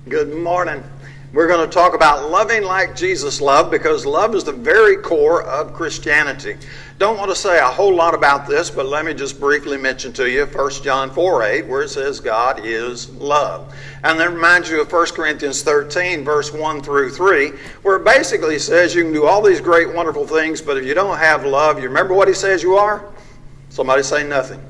Good morning. We're going to talk about loving like Jesus loved, because love is the very core of Christianity. Don't want to say a whole lot about this, but let me just briefly mention to you 1 John 4:8, where it says God is love. And then remind you of 1 Corinthians 13, verse 1 through 3, where it basically says you can do all these great, wonderful things, but if you don't have love, you remember what he says you are? Somebody say nothing.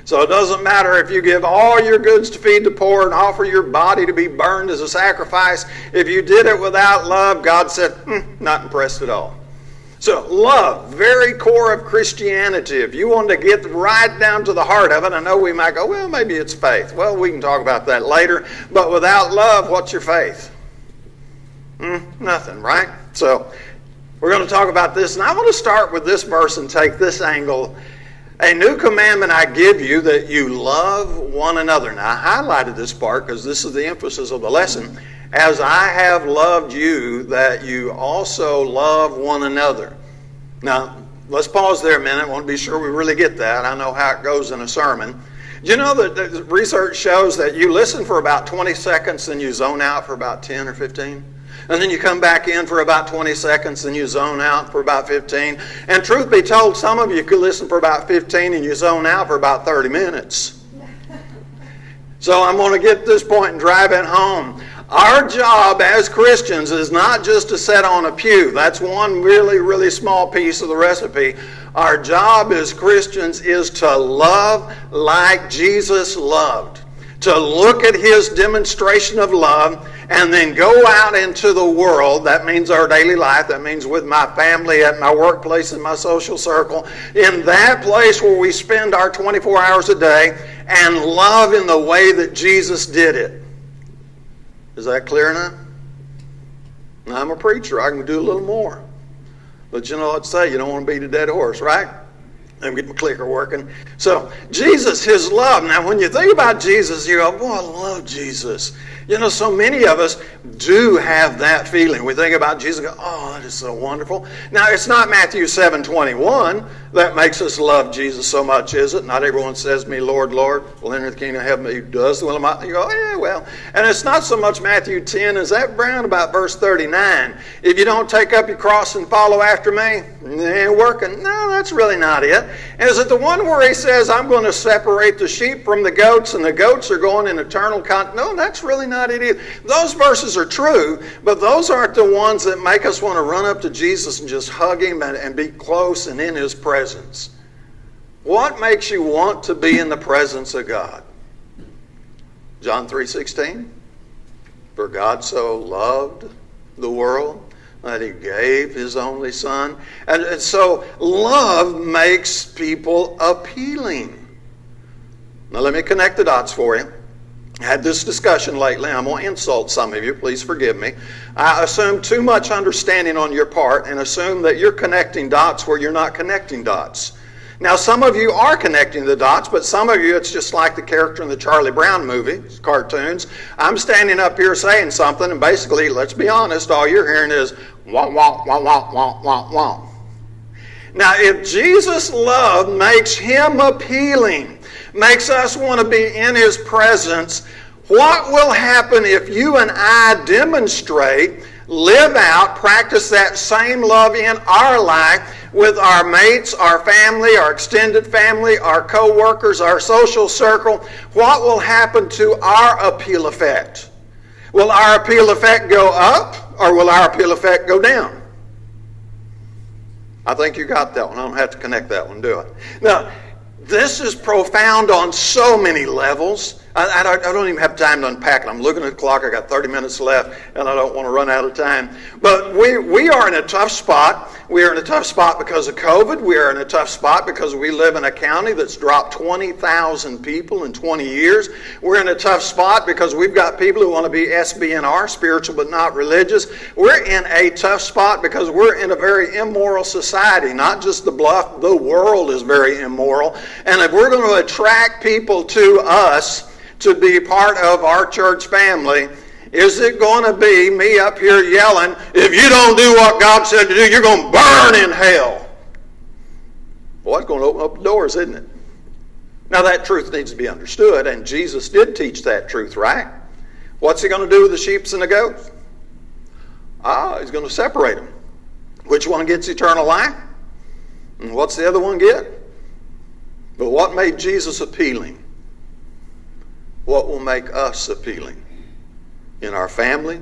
So it doesn't matter if you give all your goods to feed the poor and offer your body to be burned as a sacrifice. If you did it without love, God said, not impressed at all. So love, very core of Christianity. If you want to get right down to the heart of it, I know we might go, well, maybe it's faith. Well, we can talk about that later. But without love, what's your faith? Nothing, right? So we're going to talk about this. And I want to start with this verse and take this angle. A new commandment I give you, that you love one another. Now, I highlighted this part because this is the emphasis of the lesson. As I have loved you, that you also love one another. Now, let's pause there a minute. I want to be sure we really get that. I know how it goes in a sermon. Do you know that the research shows that you listen for about 20 seconds and you zone out for about 10 or 15? And then you come back in for about 20 seconds and you zone out for about 15. And truth be told, some of you could listen for about 15 and you zone out for about 30 minutes. So I'm going to get to this point and drive it home. Our job as Christians is not just to sit on a pew. That's one really, really small piece of the recipe. Our job as Christians is to love like Jesus loved. To look at his demonstration of love and then go out into the world. That means our daily life. That means with my family, at my workplace, in my social circle. In that place where we spend our 24 hours a day and love in the way that Jesus did it. Is that clear enough? Now, I'm a preacher. I can do a little more. But you know what to say. You don't want to beat a dead horse, right? Let me get my clicker working. So, Jesus, his love. Now, when you think about Jesus, you go, boy, I love Jesus. You know, so many of us do have that feeling. We think about Jesus and go, oh, that is so wonderful. Now, it's not Matthew 7:21 that makes us love Jesus so much, is it? Not everyone says to me, Lord, Lord, will enter the kingdom of heaven, who does the will of my... You go, yeah, well. And it's not so much Matthew 10 as that round about verse 39. If you don't take up your cross and follow after me, it ain't working. No, that's really not it. Is it the one where he says, I'm going to separate the sheep from the goats, and the goats are going in eternal No, that's really not it either. Those verses are true, but those aren't the ones that make us want to run up to Jesus and just hug him and be close and in his presence. What makes you want to be in the presence of God? John 3:16. For God so loved the world that he gave his only son. And so love makes people appealing. Now let me connect the dots for you. I had this discussion lately. I'm going to insult some of you. Please forgive me. I assume too much understanding on your part and assume that you're connecting dots where you're not connecting dots. Now, some of you are connecting the dots, but some of you, it's just like the character in the Charlie Brown movie, cartoons. I'm standing up here saying something, and basically, let's be honest, all you're hearing is wah, wah, wah, wah, wah, wah, wah. Now, if Jesus' love makes him appealing, makes us want to be in his presence, what will happen if you and I demonstrate, live out, practice that same love in our life with our mates, our family, our extended family, our co-workers, our social circle? What will happen to our appeal effect? Will our appeal effect go up, or will our appeal effect go down? I think you got that one. I don't have to connect that one, do I? Now, this is profound on so many levels. I don't even have time to unpack it. I'm looking at the clock. I got 30 minutes left, and I don't want to run out of time. But we are in a tough spot. We are in a tough spot because of COVID. We are in a tough spot because we live in a county that's dropped 20,000 people in 20 years. We're in a tough spot because we've got people who want to be SBNR, spiritual but not religious. We're in a tough spot because we're in a very immoral society. Not just the bluff, the world is very immoral. And if we're going to attract people to us to be part of our church family, is it going to be me up here yelling, if you don't do what God said to do, you're going to burn in hell? Well, it's going to open up the doors, isn't it? Now, that truth needs to be understood, and Jesus did teach that truth, right? What's he going to do with the sheep and the goats? He's going to separate them. Which one gets eternal life? And what's the other one get? But what made Jesus appealing? What will make us appealing? In our family,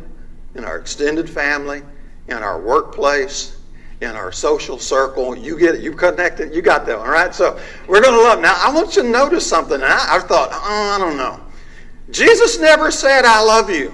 in our extended family, in our workplace, in our social circle. You get it. You connected. You got that one, right? So we're going to love. Now, I want you to notice something. And I thought, I don't know. Jesus never said, I love you.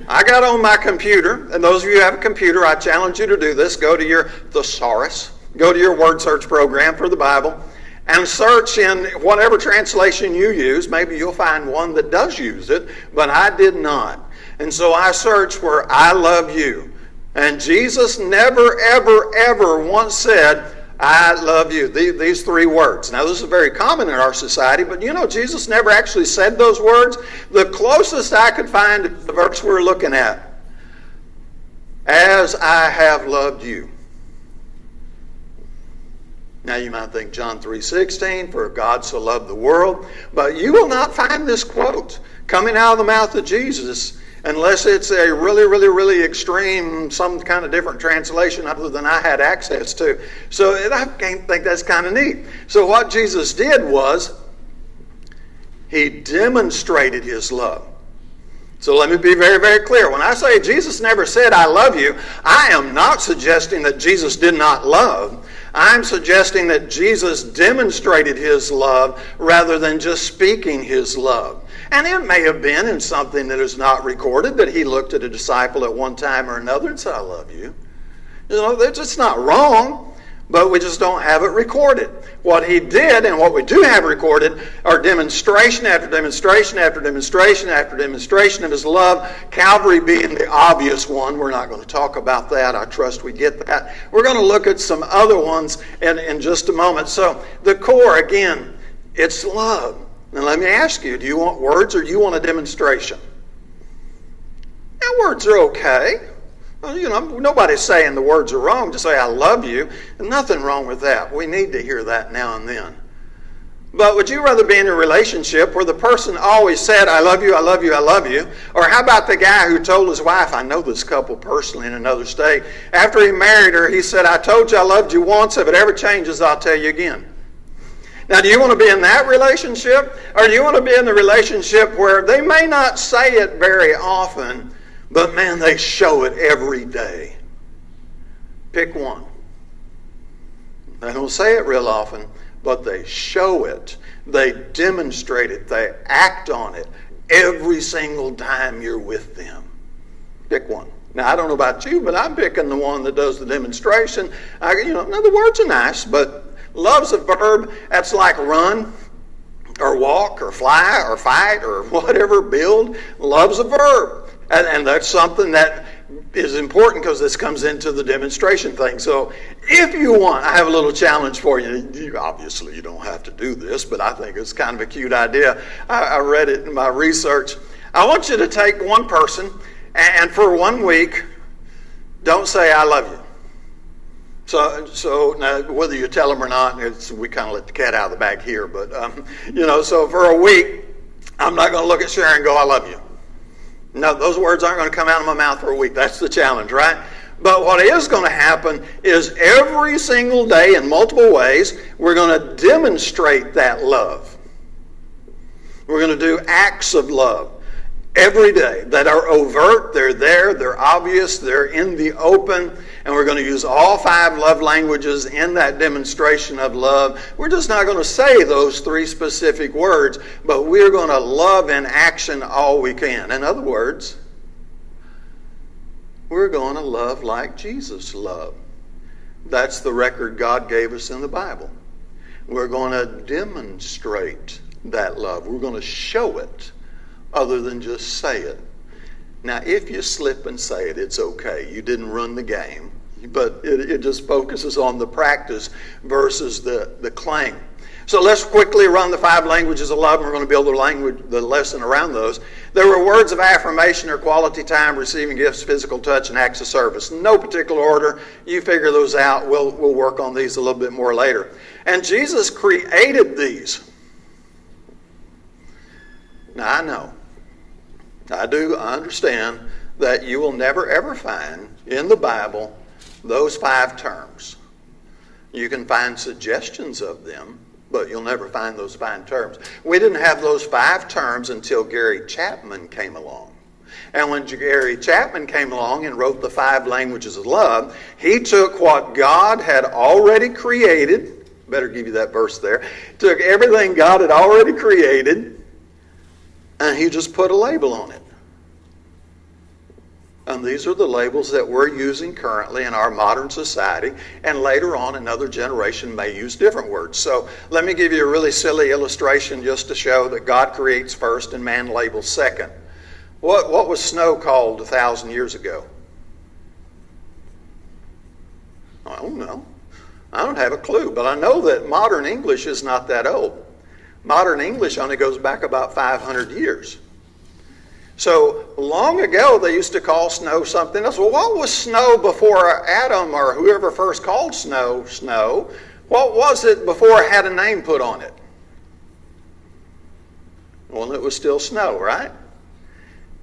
I got on my computer, and those of you who have a computer, I challenge you to do this. Go to your thesaurus. Go to your word search program for the Bible and search in whatever translation you use. Maybe you'll find one that does use it, but I did not. And so I searched for I love you. And Jesus never, ever, ever once said, I love you. These three words. Now, this is very common in our society, but you know, Jesus never actually said those words. The closest I could find is the verse we're looking at. As I have loved you. Now, you might think John 3:16, for God so loved the world, but you will not find this quote coming out of the mouth of Jesus unless it's a really, really, really extreme, some kind of different translation other than I had access to. So I think that's kind of neat. So what Jesus did was, he demonstrated his love. So let me be very, very clear. When I say Jesus never said, I love you, I am not suggesting that Jesus did not love. I'm suggesting that Jesus demonstrated his love rather than just speaking his love. And it may have been in something that is not recorded that he looked at a disciple at one time or another and said, I love you. You know, it's not wrong, but we just don't have it recorded. What he did and what we do have recorded are demonstration after demonstration after demonstration after demonstration of his love, Calvary being the obvious one. We're not going to talk about that. I trust we get that. We're going to look at some other ones in just a moment. So the core, again, it's love. Now let me ask you, do you want words or do you want a demonstration? Now, words are okay. Well, you know, nobody's saying the words are wrong to say I love you. And nothing wrong with that. We need to hear that now and then. But would you rather be in a relationship where the person always said, I love you, I love you, I love you? Or how about the guy who told his wife, I know this couple personally in another state, after he married her, he said, I told you I loved you once. If it ever changes, I'll tell you again. Now, do you want to be in that relationship? Or do you want to be in the relationship where they may not say it very often, but man, they show it every day? Pick one. They don't say it real often, but they show it. They demonstrate it. They act on it every single time you're with them. Pick one. Now, I don't know about you, but I'm picking the one that does the demonstration. Now the words are nice, but love's a verb. That's like run or walk or fly or fight or whatever, build. Love's a verb. And that's something that is important because this comes into the demonstration thing. So if you want, I have a little challenge for you. Obviously, you don't have to do this, but I think it's kind of a cute idea. I read it in my research. I want you to take one person and for 1 week, don't say I love you. So now, whether you tell them or not, we kind of let the cat out of the bag here. But, so for a week, I'm not going to look at Sharon and go, I love you. No, those words aren't going to come out of my mouth for a week. That's the challenge, right? But what is going to happen is every single day in multiple ways, we're going to demonstrate that love. We're going to do acts of love every day that are overt, they're there, they're obvious, they're in the open, and we're going to use all 5 love languages in that demonstration of love. We're just not going to say those 3 specific words, but we're going to love in action all we can. In other words, we're going to love like Jesus loved. That's the record God gave us in the Bible. We're going to demonstrate that love. We're going to show it other than just say it. Now, if you slip and say it, it's okay. You didn't run the game. But it just focuses on the practice versus the claim. So let's quickly run the 5 languages of love, and we're going to build the lesson around those. There were words of affirmation or quality time, receiving gifts, physical touch, and acts of service. No particular order. You figure those out. We'll work on these a little bit more later. And Jesus created these. Now, I know I understand that you will never ever find in the Bible those 5 terms. You can find suggestions of them, but you'll never find those 5 terms. We didn't have those 5 terms until Gary Chapman came along. And when Gary Chapman came along and wrote the 5 languages of love, he took what God had already created. Better give you that verse there. Took everything God had already created, and he just put a label on it. And these are the labels that we're using currently in our modern society, and later on another generation may use different words. So let me give you a really silly illustration just to show that God creates first and man labels second. What was snow called 1,000 years ago? I don't know. I don't have a clue, but I know that modern English is not that old. Modern English only goes back about 500 years. So long ago, they used to call snow something else. Well, what was snow before Adam or whoever first called snow, snow? What was it before it had a name put on it? Well, it was still snow, right?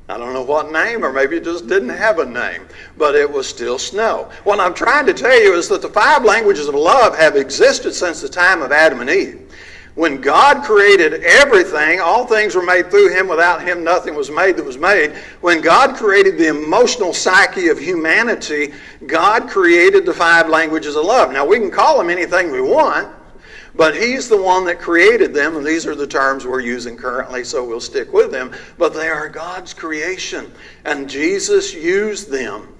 I don't know what name, or maybe it just didn't have a name, but it was still snow. What I'm trying to tell you is that the 5 languages of love have existed since the time of Adam and Eve. When God created everything, all things were made through him. Without him, nothing was made that was made. When God created the emotional psyche of humanity, God created the 5 languages of love. Now, we can call them anything we want, but he's the one that created them, and these are the terms we're using currently, so we'll stick with them. But they are God's creation, and Jesus used them.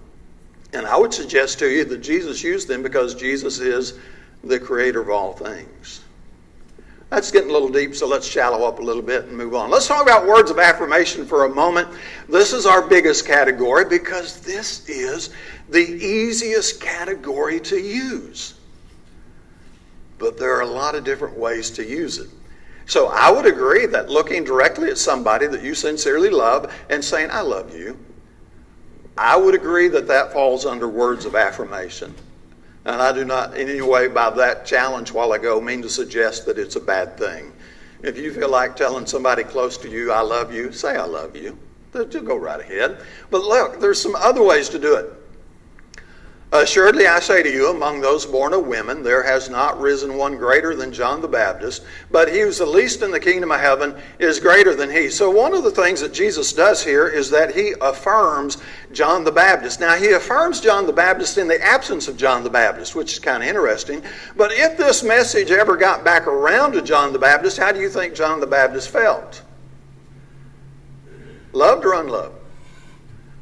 And I would suggest to you that Jesus used them because Jesus is the creator of all things. That's getting a little deep, so let's shallow up a little bit and move on. Let's talk about words of affirmation for a moment. This is our biggest category because this is the easiest category to use. But there are a lot of different ways to use it. So I would agree that looking directly at somebody that you sincerely love and saying, I love you, I would agree that that falls under words of affirmation. And I do not in any way by that challenge while ago mean to suggest that it's a bad thing. If you feel like telling somebody close to you, I love you, say I love you. Go right ahead. But look, there's some other ways to do it. Assuredly, I say to you, among those born of women, there has not risen one greater than John the Baptist, but he who's the least in the kingdom of heaven is greater than he. So one of the things that Jesus does here is that he affirms John the Baptist. Now, he affirms John the Baptist in the absence of John the Baptist, which is kind of interesting. But if this message ever got back around to John the Baptist, how do you think John the Baptist felt? Loved or unloved?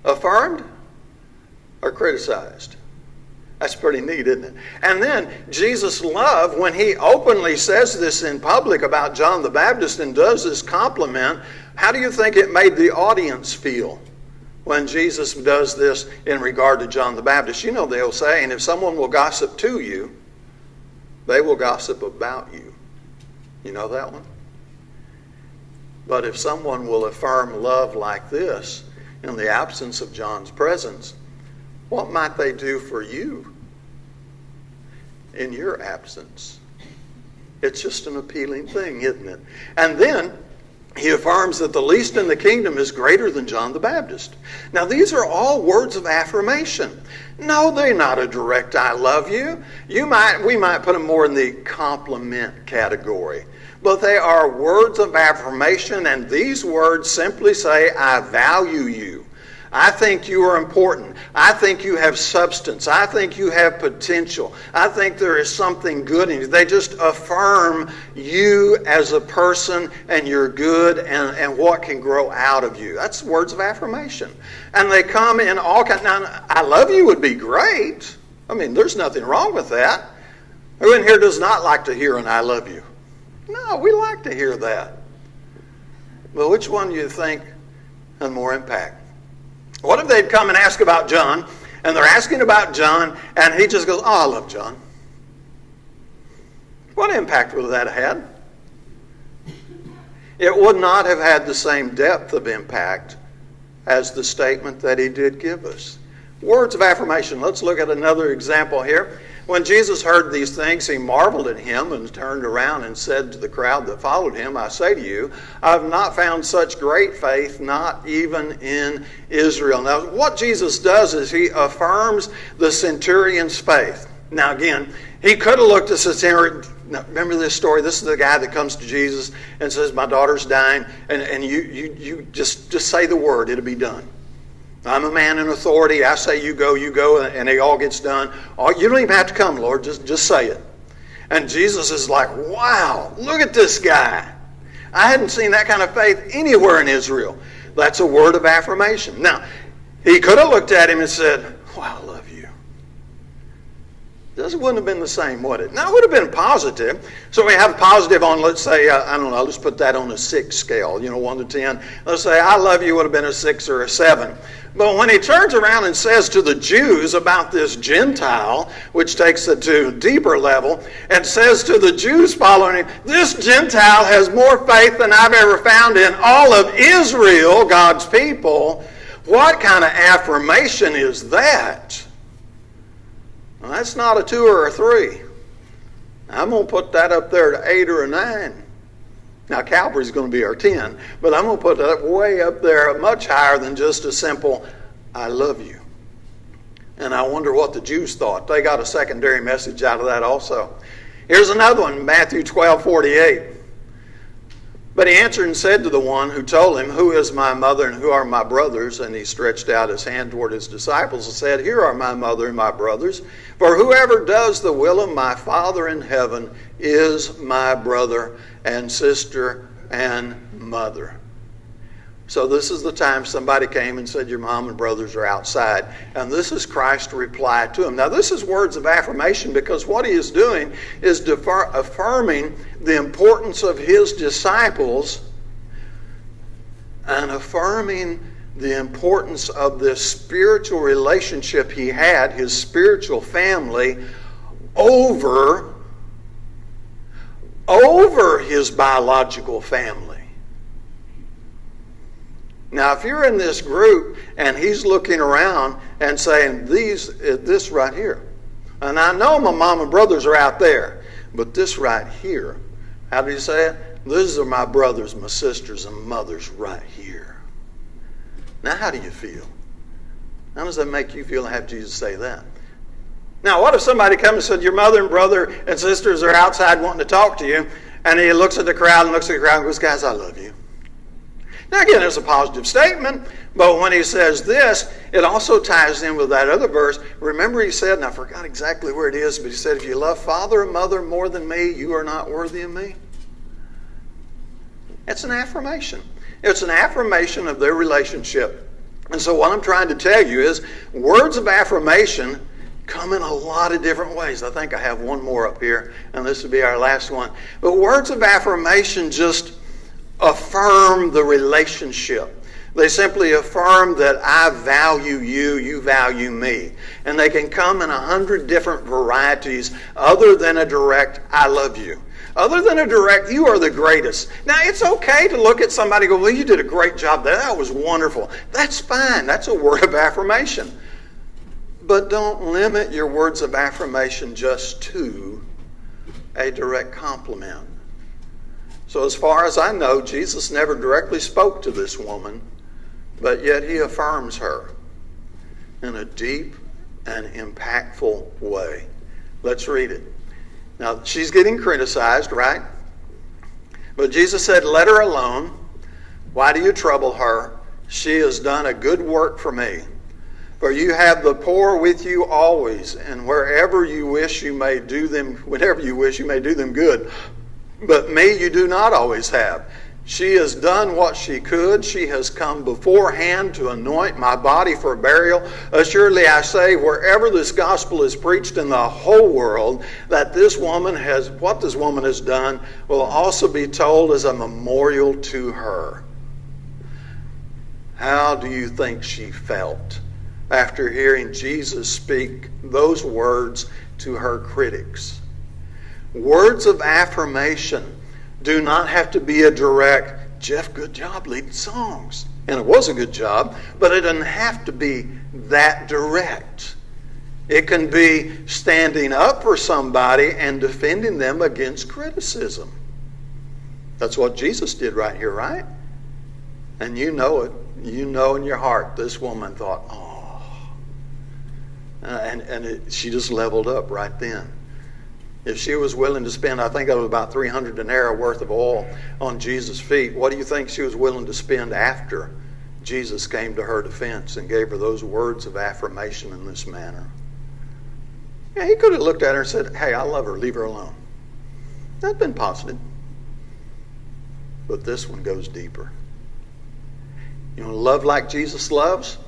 Affirmed or criticized? That's pretty neat, isn't it? And then Jesus' love, when he openly says this in public about John the Baptist and does this compliment, how do you think it made the audience feel when Jesus does this in regard to John the Baptist? You know the old saying, if someone will gossip to you, they will gossip about you. You know that one? But if someone will affirm love like this in the absence of John's presence, what might they do for you in your absence? It's just an appealing thing, isn't it? And then he affirms that the least in the kingdom is greater than John the Baptist. Now, these are all words of affirmation. No, they're not a direct I love you. We might put them more in the compliment category. But they are words of affirmation, and these words simply say, I value you. I think you are important. I think you have substance. I think you have potential. I think there is something good in you. They just affirm you as a person and your good and what can grow out of you. That's words of affirmation. And they come in all kinds. Now, I love you would be great. I mean, there's nothing wrong with that. Who in here does not like to hear an I love you? No, we like to hear that. But which one do you think had more impact? What if they'd come and ask about John, and they're asking about John, and he just goes, oh, I love John. What impact would that have had? It would not have had the same depth of impact as the statement that he did give us. Words of affirmation. Let's look at another example here. When Jesus heard these things, he marveled at him and turned around and said to the crowd that followed him, I say to you, I have not found such great faith, not even in Israel. Now, what Jesus does is he affirms the centurion's faith. Now, again, he could have looked at the centurion. Now, remember this story? This is the guy that comes to Jesus and says, my daughter's dying, and you just say the word, it'll be done. I'm a man in authority. I say you go, and it all gets done. You don't even have to come, Lord. Just say it. And Jesus is like, wow, look at this guy. I hadn't seen that kind of faith anywhere in Israel. That's a word of affirmation. Now, he could have looked at him and said, wow, I love you. This wouldn't have been the same, would it? No, it would have been positive. So we have positive on, let's say, I don't know, let's put that on a 6 scale, 1 to 10. Let's say, I love you would have been a 6 or a 7. But when he turns around and says to the Jews about this Gentile, which takes it to a deeper level, and says to the Jews following him, this Gentile has more faith than I've ever found in all of Israel, God's people. What kind of affirmation is that? Well, that's not a 2 or a 3. I'm going to put that up there to 8 or a 9. Now, Calvary's going to be our 10, but I'm going to put that way up there, much higher than just a simple, I love you. And I wonder what the Jews thought. They got a secondary message out of that also. Here's another one, Matthew 12:48. But he answered and said to the one who told him, who is my mother and who are my brothers? And he stretched out his hand toward his disciples and said, here are my mother and my brothers. For whoever does the will of my Father in heaven is my brother and sister and mother. So this is the time somebody came and said, your mom and brothers are outside. And this is Christ's reply to him. Now this is words of affirmation, because what he is doing is affirming the importance of his disciples and affirming the importance of this spiritual relationship he had, his spiritual family, over his biological family. Now, if you're in this group and he's looking around and saying, this right here, and I know my mom and brothers are out there, but this right here, how do you say it? These are my brothers, my sisters, and mothers right here. Now, how do you feel? How does that make you feel to have Jesus say that? Now, what if somebody comes and said, your mother and brother and sisters are outside wanting to talk to you, and he looks at the crowd and goes, guys, I love you. Now, again, it's a positive statement, but when he says this, it also ties in with that other verse. Remember he said, and I forgot exactly where it is, but he said, if you love father and mother more than me, you are not worthy of me. It's an affirmation. It's an affirmation of their relationship. And so what I'm trying to tell you is words of affirmation come in a lot of different ways. I think I have one more up here, and this will be our last one. But words of affirmation just affirm the relationship. They simply affirm that I value you, you value me. And they can come in 100 different varieties other than a direct, I love you. Other than a direct, you are the greatest. Now, it's okay to look at somebody and go, well, you did a great job there. That was wonderful. That's fine. That's a word of affirmation. But don't limit your words of affirmation just to a direct compliment. So as far as I know, Jesus never directly spoke to this woman, but yet he affirms her in a deep and impactful way. Let's read it. Now, she's getting criticized, right? But Jesus said, let her alone. Why do you trouble her? She has done a good work for me. For you have the poor with you always, and wherever you wish you may do them, whenever you wish you may do them good. But me you do not always have. She has done what she could. She has come beforehand to anoint my body for burial. Assuredly I say, wherever this gospel is preached in the whole world, that what this woman has done will also be told as a memorial to her. How do you think she felt after hearing Jesus speak those words to her critics? Words of affirmation do not have to be a direct, Jeff, good job leading songs. And it was a good job, but it doesn't have to be that direct. It can be standing up for somebody and defending them against criticism. That's what Jesus did right here, right? And you know it. You know in your heart, this woman thought, oh. She just leveled up right then. If she was willing to spend, I think that was about 300 denarii worth of oil on Jesus' feet, what do you think she was willing to spend after Jesus came to her defense and gave her those words of affirmation in this manner? Yeah, he could have looked at her and said, hey, I love her, leave her alone. That's been positive. But this one goes deeper. You want to love like Jesus loves?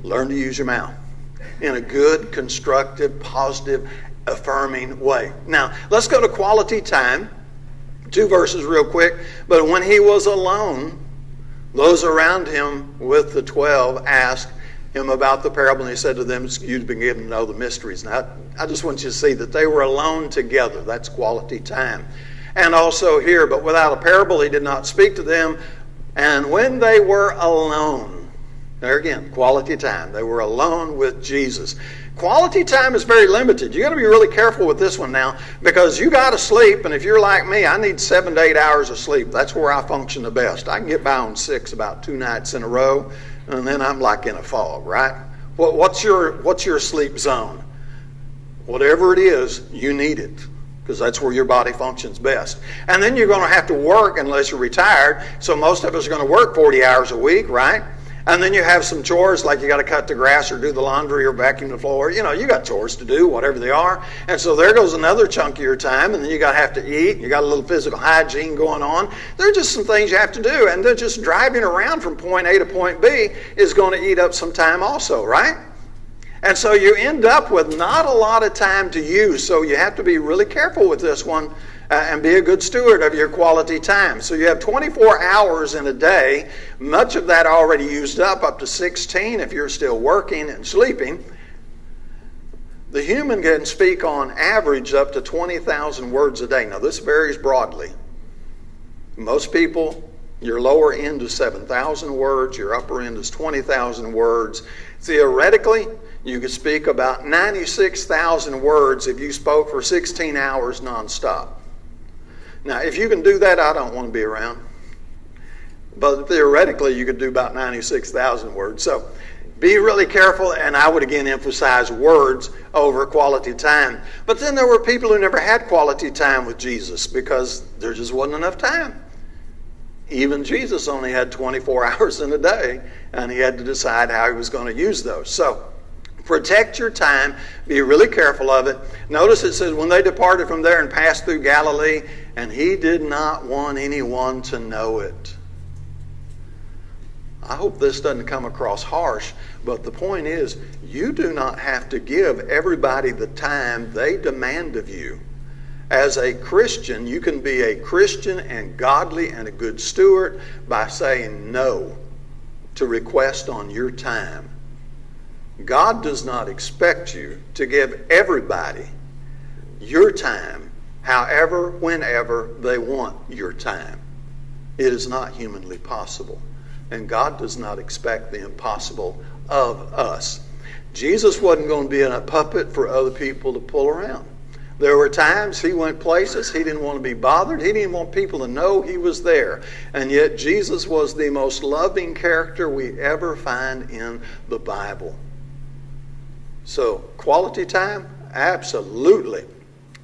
Learn to use your mouth in a good, constructive, positive, affirming way. Now, let's go to quality time. 2 verses real quick. But when he was alone, those around him with the 12 asked him about the parable, and he said to them, you've been given to know the mysteries. Now, I just want you to see that they were alone together. That's quality time. And also here, but without a parable he did not speak to them. And when they were alone, there again, quality time. They were alone with Jesus. Quality time is very limited. You got to be really careful with this one now, because you got to sleep, and if you're like me, I need 7 to 8 hours of sleep. That's where I function the best. I can get by on 6 about 2 nights in a row, and then I'm like in a fog, right? What's your sleep zone? Whatever it is, you need it, because that's where your body functions best. And then you're going to have to work unless you're retired. So most of us are going to work 40 hours a week, right? And then you have some chores, like you got to cut the grass or do the laundry or vacuum the floor. You know, you got chores to do, whatever they are. And so there goes another chunk of your time. And then you got to have to eat. You got a little physical hygiene going on. There are just some things you have to do. And then just driving around from point A to point B is going to eat up some time also, right? And so you end up with not a lot of time to use. So you have to be really careful with this one and be a good steward of your quality time. So you have 24 hours in a day, much of that already used up to 16 if you're still working and sleeping. The human can speak on average up to 20,000 words a day. Now this varies broadly. Most people, your lower end is 7,000 words, your upper end is 20,000 words. Theoretically, you could speak about 96,000 words if you spoke for 16 hours nonstop. Now, if you can do that, I don't want to be around. But theoretically, you could do about 96,000 words. So be really careful, and I would again emphasize words over quality time. But then there were people who never had quality time with Jesus because there just wasn't enough time. Even Jesus only had 24 hours in a day, and he had to decide how he was going to use those. So protect your time. Be really careful of it. Notice it says, when they departed from there and passed through Galilee, and he did not want anyone to know it. I hope this doesn't come across harsh, but the point is, you do not have to give everybody the time they demand of you. As a Christian, you can be a Christian and godly and a good steward by saying no to request on your time. God does not expect you to give everybody your time, however, whenever they want your time. It is not humanly possible. And God does not expect the impossible of us. Jesus wasn't going to be a puppet for other people to pull around. There were times he went places he didn't want to be bothered. He didn't want people to know he was there. And yet Jesus was the most loving character we ever find in the Bible. So quality time, absolutely.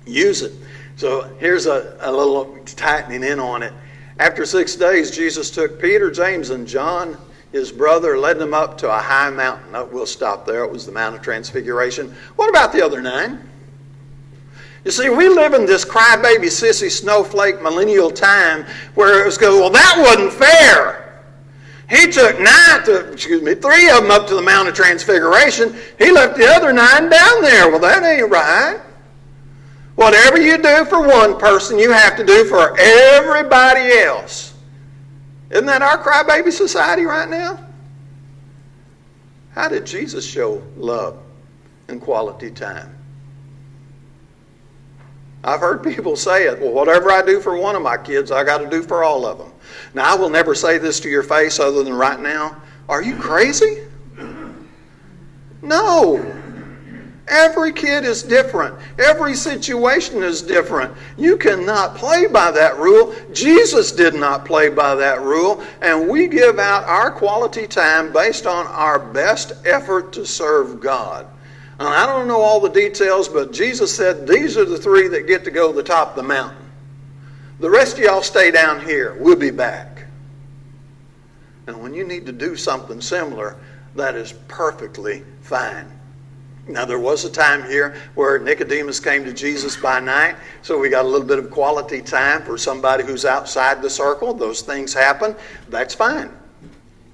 Use it. So here's a little tightening in on it. After 6 days, Jesus took Peter, James, and John, his brother, led them up to a high mountain. No, we'll stop there. It was the Mount of Transfiguration. What about the other 9? You see, we live in this crybaby, sissy, snowflake millennial time where it was going, well, that wasn't fair. He took 3 of them up to the Mount of Transfiguration. He left the other 9 down there. Well, that ain't right. Whatever you do for one person, you have to do for everybody else. Isn't that our crybaby society right now? How did Jesus show love and quality time? I've heard people say it, well, whatever I do for one of my kids, I got to do for all of them. Now, I will never say this to your face other than right now. Are you crazy? No. Every kid is different. Every situation is different. You cannot play by that rule. Jesus did not play by that rule. And we give out our quality time based on our best effort to serve God. And I don't know all the details, but Jesus said these are the three that get to go to the top of the mountain. The rest of y'all stay down here. We'll be back. And when you need to do something similar, that is perfectly fine. Now, there was a time here where Nicodemus came to Jesus by night, so we got a little bit of quality time for somebody who's outside the circle. Those things happen. That's fine.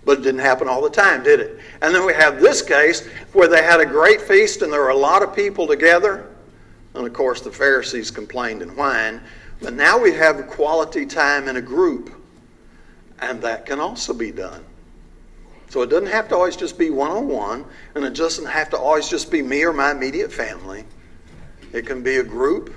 But it didn't happen all the time, did it? And then we have this case where they had a great feast and there were a lot of people together. And, of course, the Pharisees complained and whined. But now we have quality time in a group, and that can also be done. So it doesn't have to always just be one-on-one, and it doesn't have to always just be me or my immediate family. It can be a group.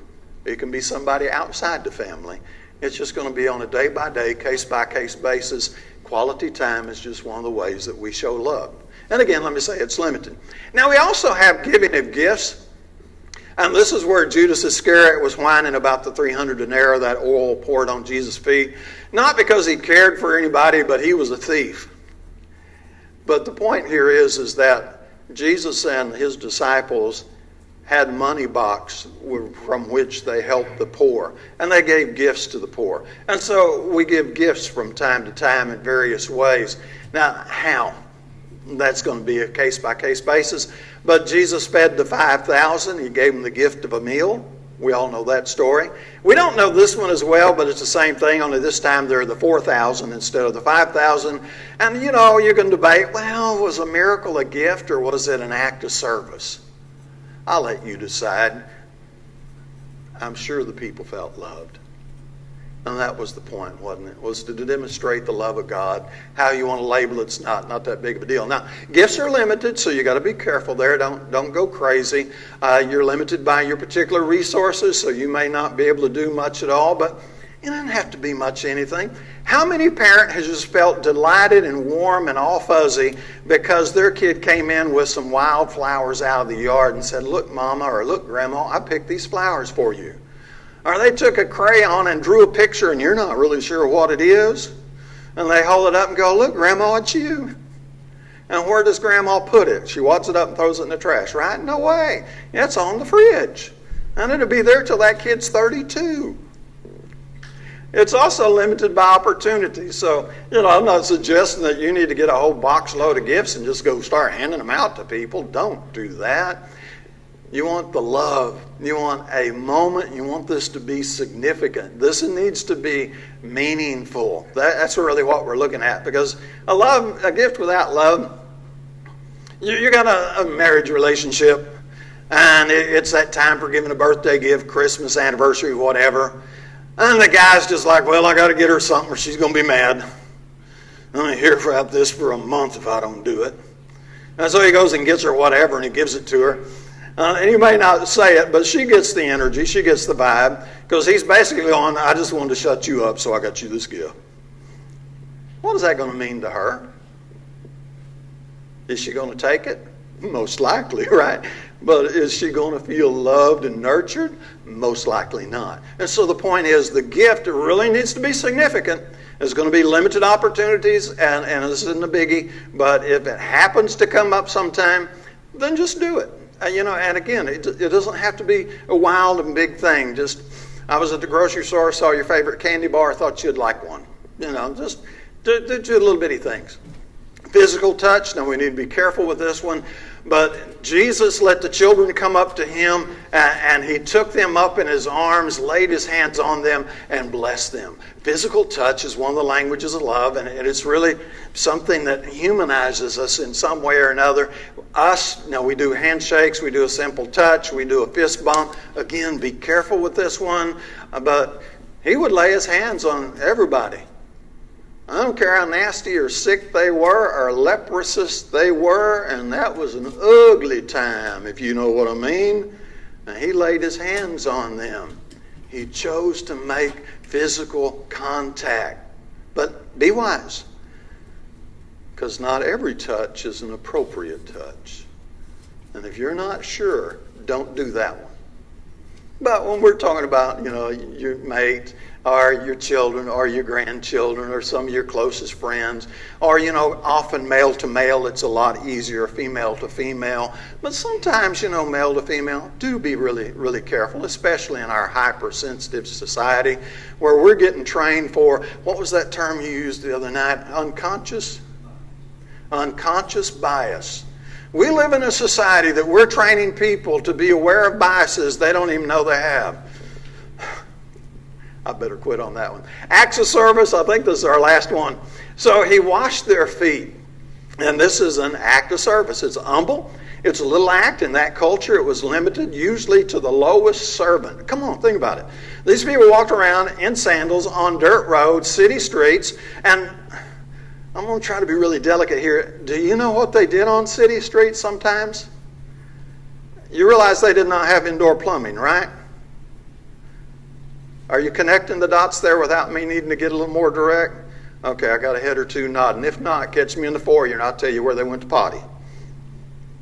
It can be somebody outside the family. It's just going to be on a day-by-day, case-by-case basis. Quality time is just one of the ways that we show love. And again, let me say it's limited. Now, we also have giving of gifts. And this is where Judas Iscariot was whining about the 300 denarii, that oil poured on Jesus' feet. Not because he cared for anybody, but he was a thief. But the point here is that Jesus and his disciples had money box from which they helped the poor. And they gave gifts to the poor. And so we give gifts from time to time in various ways. Now, how? That's going to be a case-by-case basis. But Jesus fed the 5,000. He gave them the gift of a meal. We all know that story. We don't know this one as well, but it's the same thing, only this time they're the 4,000 instead of the 5,000. And, you can debate, well, was a miracle a gift or was it an act of service? I'll let you decide. I'm sure the people felt loved. And that was the point, wasn't it? Was to demonstrate the love of God. How you want to label it's not that big of a deal. Now, gifts are limited, so you got to be careful there. Don't go crazy. You're limited by your particular resources, so you may not be able to do much at all, but it doesn't have to be much anything. How many parent has just felt delighted and warm and all fuzzy because their kid came in with some wildflowers out of the yard and said, "Look, Mama," or "Look, Grandma, I picked these flowers for you." Or they took a crayon and drew a picture and you're not really sure what it is. And they hold it up and go, "Look, Grandma, it's you." And where does Grandma put it? She wads it up and throws it in the trash, right? No way. It's on the fridge. And it'll be there till that kid's 32. It's also limited by opportunity. So, I'm not suggesting that you need to get a whole box load of gifts and just go start handing them out to people. Don't do that. You want the love. You want a moment. You want this to be significant. This needs to be meaningful. That's really what we're looking at. Because a gift without love, you got a marriage relationship, and it's that time for giving a birthday gift, Christmas, anniversary, whatever. And the guy's just like, "Well, I got to get her something or she's going to be mad. I'm going to hear about this for a month if I don't do it." And so he goes and gets her whatever, and he gives it to her. And he may not say it, but she gets the energy, she gets the vibe, because he's basically going, "I just wanted to shut you up, so I got you this gift." What is that going to mean to her? Is she going to take it? Most likely, right? But is she going to feel loved and nurtured? Most likely not. And so the point is, the gift really needs to be significant. There's going to be limited opportunities, and this isn't a biggie, but if it happens to come up sometime, then just do it. And again, it doesn't have to be a wild and big thing. Just, I was at the grocery store, saw your favorite candy bar, thought you'd like one. Just do little bitty things. Physical touch, now we need to be careful with this one. But Jesus let the children come up to him, and he took them up in his arms, laid his hands on them, and blessed them. Physical touch is one of the languages of love, and it's really something that humanizes us in some way or another. We do handshakes, we do a simple touch, we do a fist bump. Again, be careful with this one, but he would lay his hands on everybody. I don't care how nasty or sick they were or leprous they were, and that was an ugly time, if you know what I mean. And he laid his hands on them. He chose to make physical contact. But be wise, because not every touch is an appropriate touch. And if you're not sure, don't do that one. But when we're talking about, your mate or your children or your grandchildren or some of your closest friends, or, often male to male, it's a lot easier, female to female. But sometimes, male to female, do be really, really careful, especially in our hypersensitive society where we're getting trained for, what was that term you used the other night? Unconscious bias. We live in a society that we're training people to be aware of biases they don't even know they have. I better quit on that one. Acts of service, I think this is our last one. So he washed their feet. And this is an act of service. It's humble. It's a little act. In that culture, it was limited usually to the lowest servant. Come on, think about it. These people walked around in sandals on dirt roads, city streets, and I'm going to try to be really delicate here. Do you know what they did on city streets sometimes? You realize they did not have indoor plumbing, right? Are you connecting the dots there without me needing to get a little more direct? Okay, I got a head or two nodding. If not, catch me in the foyer and I'll tell you where they went to potty.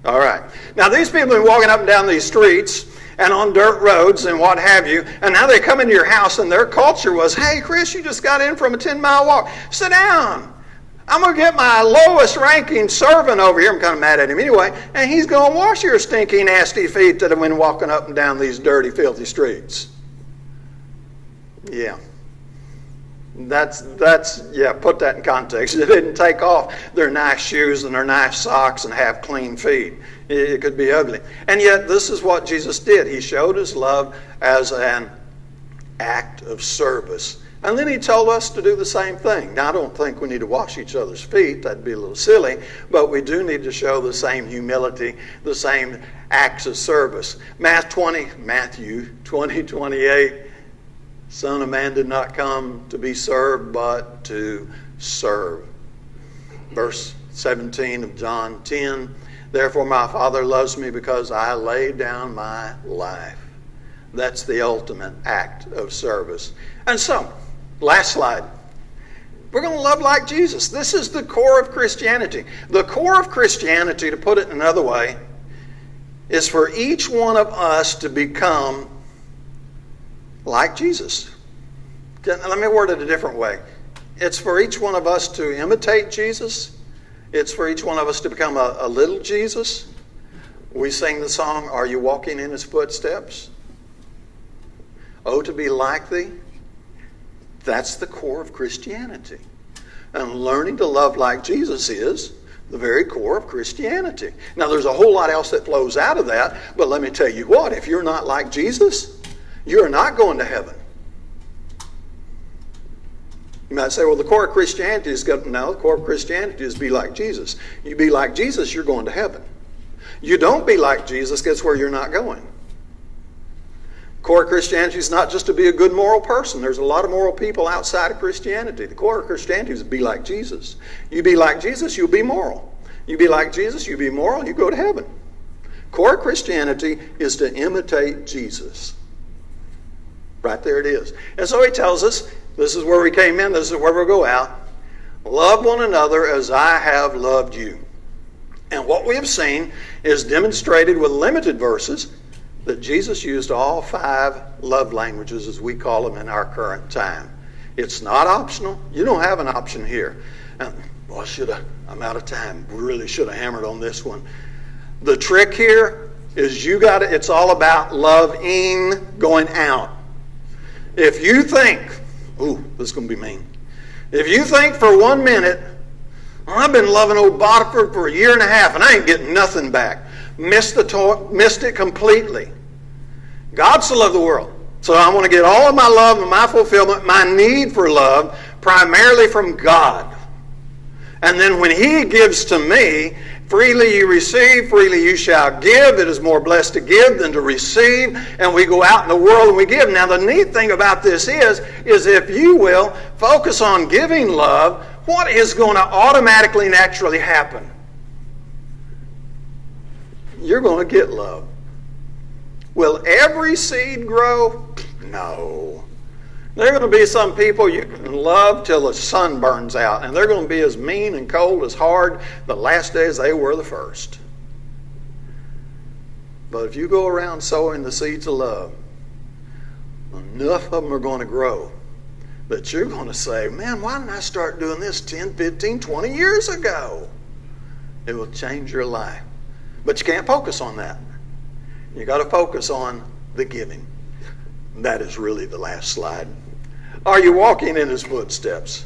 All right. Now, these people have been walking up and down these streets and on dirt roads and what have you, and now they come into your house and their culture was, hey, Chris, you just got in from a 10-mile walk. Sit down. I'm going to get my lowest ranking servant over here. I'm kind of mad at him anyway. And he's going to wash your stinky, nasty feet that have been walking up and down these dirty, filthy streets. Yeah. That's put that in context. They didn't take off their nice shoes and their nice socks and have clean feet. It could be ugly. And yet this is what Jesus did. He showed his love as an act of service. And then he told us to do the same thing. Now, I don't think we need to wash each other's feet. That'd be a little silly. But we do need to show the same humility, the same acts of service. Matthew 20:28. Son of Man did not come to be served, but to serve. Verse 17 of John 10. Therefore my Father loves me because I lay down my life. That's the ultimate act of service. And so, last slide. We're going to love like Jesus. This is the core of Christianity. The core of Christianity, to put it another way, is for each one of us to become like Jesus. Let me word it a different way. It's for each one of us to imitate Jesus. It's for each one of us to become a little Jesus. We sing the song, Are You Walking in His Footsteps? Oh, to be like Thee. That's the core of Christianity. And learning to love like Jesus is the very core of Christianity. Now, there's a whole lot else that flows out of that, but let me tell you what, if you're not like Jesus, you're not going to heaven. You might say, well, the core of Christianity is good. No, the core of Christianity is be like Jesus. You be like Jesus, you're going to heaven. You don't be like Jesus, guess where you're not going. Core of Christianity is not just to be a good moral person. There's a lot of moral people outside of Christianity. The core of Christianity is to be like Jesus. You be like Jesus, you'll be moral. You be like Jesus, you be moral, you go to heaven. Core of Christianity is to imitate Jesus. Right there it is. And so he tells us, this is where we came in, this is where we'll go out. Love one another as I have loved you. And what we have seen is demonstrated with limited verses that Jesus used all 5 love languages, as we call them in our current time. It's not optional. You don't have an option here. Well, I'm out of time. We really should have hammered on this one. The trick here is it's all about loving, going out. If you think, this is going to be mean. If you think for 1 minute, I've been loving old Botiford for 1.5 years and I ain't getting nothing back. Missed it completely. God so loved the world. So I want to get all of my love and my fulfillment, my need for love, primarily from God. And then when He gives to me, freely you receive, freely you shall give. It is more blessed to give than to receive. And we go out in the world and we give. Now the neat thing about this is if you will focus on giving love, what is going to automatically, naturally happen? You're going to get love. Will every seed grow? No. There are going to be some people you can love till the sun burns out, and they're going to be as mean and cold as hard the last day as they were the first. But if you go around sowing the seeds of love, enough of them are going to grow that you're going to say, man, why didn't I start doing this 10, 15, 20 years ago? It will change your life. But you can't focus on that. You got to focus on the giving. That is really the last slide. Are you walking in his footsteps?